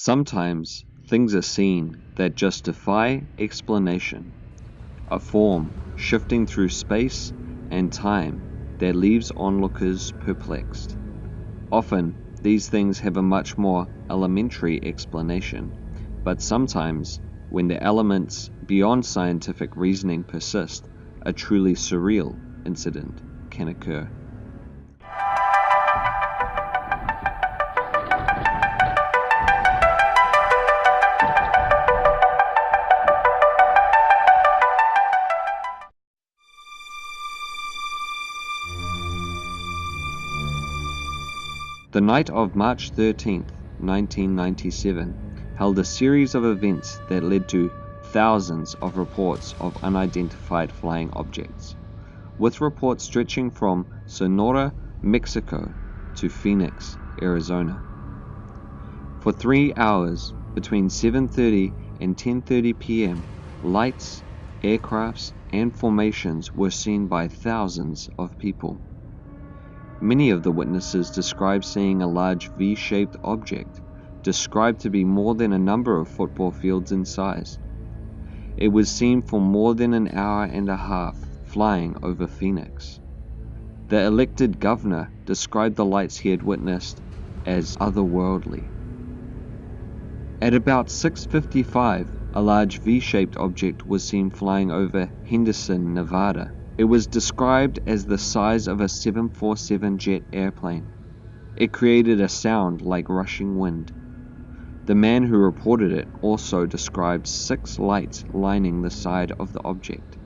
Sometimes things are seen that just defy explanation, a form shifting through space and time that leaves onlookers perplexed. Often, these things have a much more elementary explanation, but sometimes, when the elements beyond scientific reasoning persist, a truly surreal incident can occur. The night of March 13, 1997, held a series of events that led to thousands of reports of unidentified flying objects, with reports stretching from Sonora, Mexico to Phoenix, Arizona. For 3 hours, between 7:30 and 10:30 p.m., lights, aircrafts, and formations were seen by thousands of people. Many of the witnesses described seeing a large V-shaped object, described to be more than a number of football fields in size. It was seen for more than an hour and a half, flying over Phoenix. The elected governor described the lights he had witnessed as otherworldly. At about 6:55, a large V-shaped object was seen flying over Henderson, Nevada. It was described as the size of a 747 jet airplane. It created a sound like rushing wind. The man who reported it also described 6 lights lining the side of the object.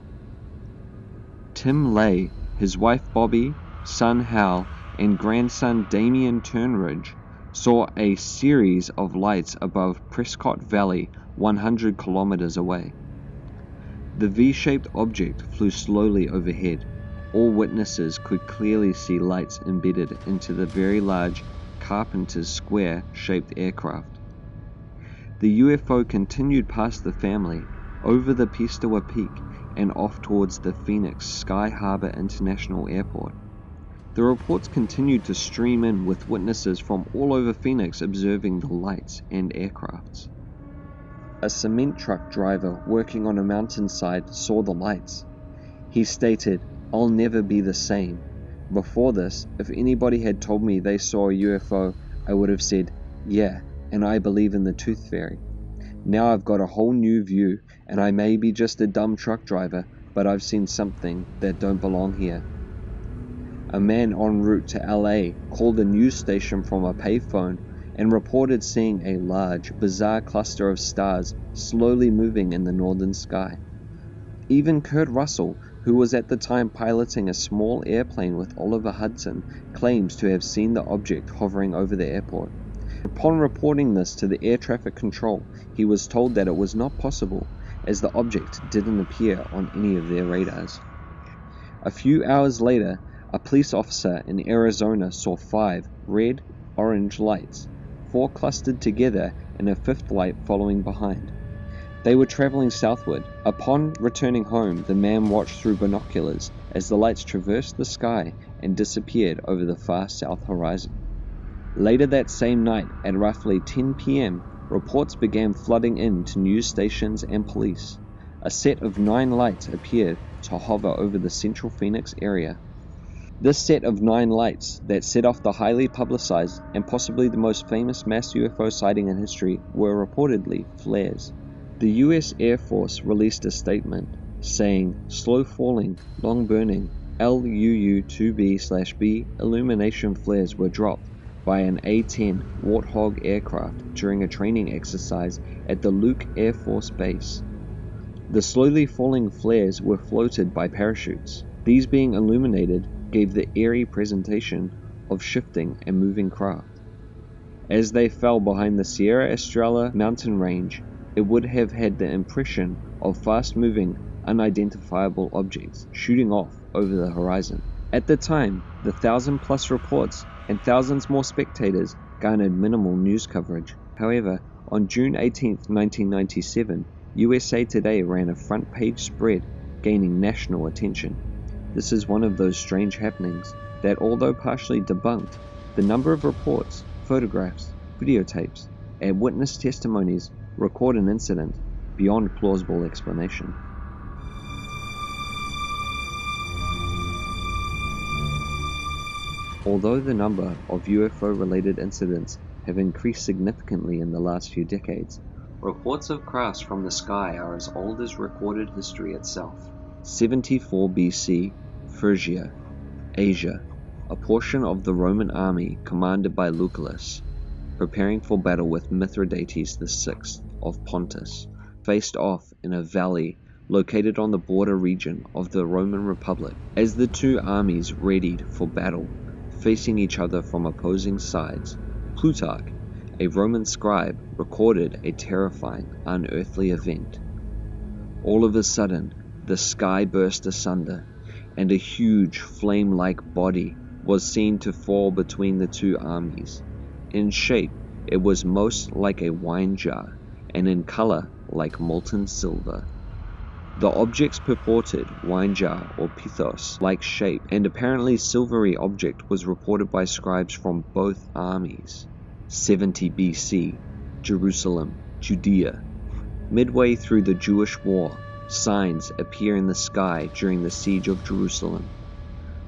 Tim Lay, his wife Bobby, son Hal, and grandson Damian Turnridge saw a series of lights above Prescott Valley 100 kilometers away. The V-shaped object flew slowly overhead. All witnesses could clearly see lights embedded into the very large Carpenter's square-shaped aircraft. The UFO continued past the family, over the Pistewa Peak, and off towards the Phoenix Sky Harbor International Airport. The reports continued to stream in, with witnesses from all over Phoenix observing the lights and aircrafts. A cement truck driver working on a mountainside saw the lights. He stated, "I'll never be the same. Before this, if anybody had told me they saw a UFO, I would have said, yeah, and I believe in the tooth fairy. Now I've got a whole new view, and I may be just a dumb truck driver, but I've seen something that don't belong here." A man en route to LA called a news station from a payphone and reported seeing a large, bizarre cluster of stars slowly moving in the northern sky. Even Kurt Russell, who was at the time piloting a small airplane with Oliver Hudson, claims to have seen the object hovering over the airport. Upon reporting this to the air traffic control, he was told that it was not possible, as the object didn't appear on any of their radars. A few hours later, a police officer in Arizona saw 5 red-orange lights, 4 clustered together and a 5th light following behind. They were traveling southward. Upon returning home, the man watched through binoculars as the lights traversed the sky and disappeared over the far south horizon. Later that same night, at roughly 10 p.m., reports began flooding in to news stations and police. A set of 9 lights appeared to hover over the central Phoenix area. This set of 9 lights that set off the highly publicized and possibly the most famous mass UFO sighting in history were reportedly flares. The US Air Force released a statement saying slow falling, long burning LUU-2B/B illumination flares were dropped by an A-10 Warthog aircraft during a training exercise at the Luke Air Force Base. The slowly falling flares were floated by parachutes. These being illuminated gave the eerie presentation of shifting and moving craft. As they fell behind the Sierra Estrella mountain range, it would have had the impression of fast-moving, unidentifiable objects shooting off over the horizon. At the time, the 1,000+ reports and thousands more spectators garnered minimal news coverage. However, on June 18, 1997, USA Today ran a front-page spread, gaining national attention. This is one of those strange happenings that, although partially debunked, the number of reports, photographs, videotapes, and witness testimonies record an incident beyond plausible explanation. Although the number of UFO-related incidents have increased significantly in the last few decades, reports of crafts from the sky are as old as recorded history itself. 74 BC, Phyrgia, Asia, a portion of the Roman army commanded by Lucullus, preparing for battle with Mithridates VI of Pontus, faced off in a valley located on the border region of the Roman Republic. As the two armies readied for battle, facing each other from opposing sides, Plutarch, a Roman scribe, recorded a terrifying, unearthly event. All of a sudden, the sky burst asunder, and a huge flame-like body was seen to fall between the two armies. In shape, it was most like a wine jar, and in color like molten silver. The object's purported wine jar or pithos-like shape and apparently silvery object was reported by scribes from both armies. 70 BC, Jerusalem, Judea. Midway through the Jewish War, signs appear in the sky during the siege of Jerusalem.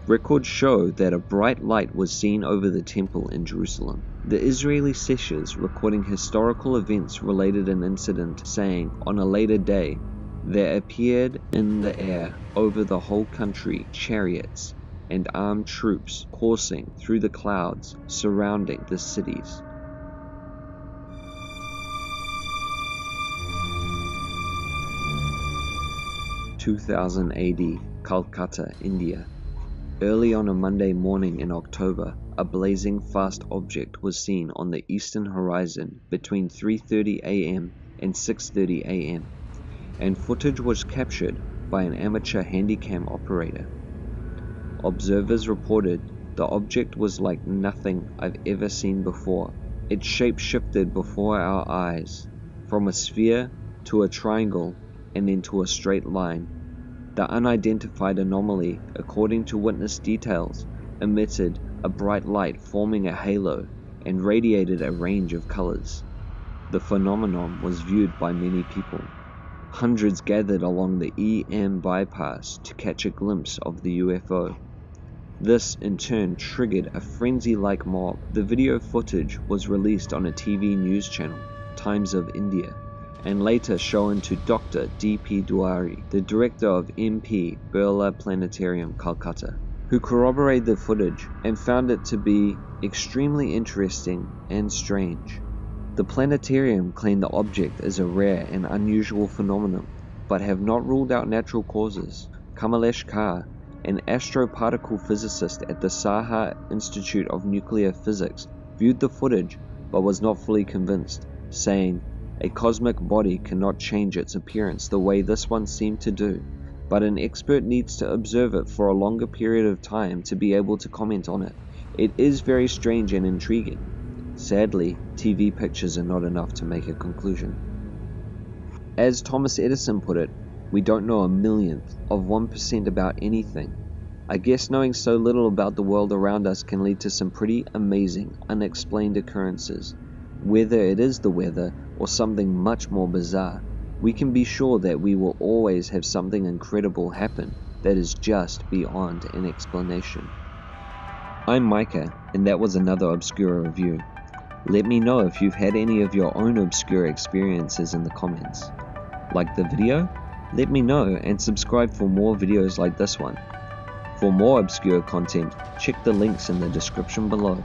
Records show that a bright light was seen over the temple in Jerusalem. The Israeli Seshers recording historical events related an incident saying, on a later day, there appeared in the air over the whole country chariots and armed troops coursing through the clouds surrounding the cities. (2000 AD, Kolkata, India). Early on a Monday morning in October, a blazing fast object was seen on the eastern horizon between 3:30 AM and 6:30 AM. and footage was captured by an amateur handycam operator. Observers reported the object was like nothing I've ever seen before. Its shape shifted before our eyes, from a sphere to a triangle and then to a straight line. The unidentified anomaly, according to witness details, emitted a bright light forming a halo and radiated a range of colors. The phenomenon was viewed by many people. Hundreds gathered along the EM bypass to catch a glimpse of the UFO. This in turn triggered a frenzy-like mob. The video footage was released on a TV news channel, Times of India, and later shown to Dr. D.P. Duari, the director of MP Birla Planetarium, Kolkata, who corroborated the footage and found it to be extremely interesting and strange. The planetarium claimed the object is a rare and unusual phenomenon, but have not ruled out natural causes. Kamalesh Kar, an astroparticle physicist at the Saha Institute of Nuclear Physics, viewed the footage but was not fully convinced, saying, "A cosmic body cannot change its appearance the way this one seemed to do, but an expert needs to observe it for a longer period of time to be able to comment on it. It is very strange and intriguing." Sadly, TV pictures are not enough to make a conclusion. As Thomas Edison put it, we don't know a millionth of 1% about anything. I guess knowing so little about the world around us can lead to some pretty amazing, unexplained occurrences. Whether it is the weather or something much more bizarre, we can be sure that we will always have something incredible happen that is just beyond an explanation. I'm Micah, and that was another Obscura review. Let me know if you've had any of your own obscure experiences in the comments. Like the video? Let me know and subscribe for more videos like this one. For more obscure content, check the links in the description below.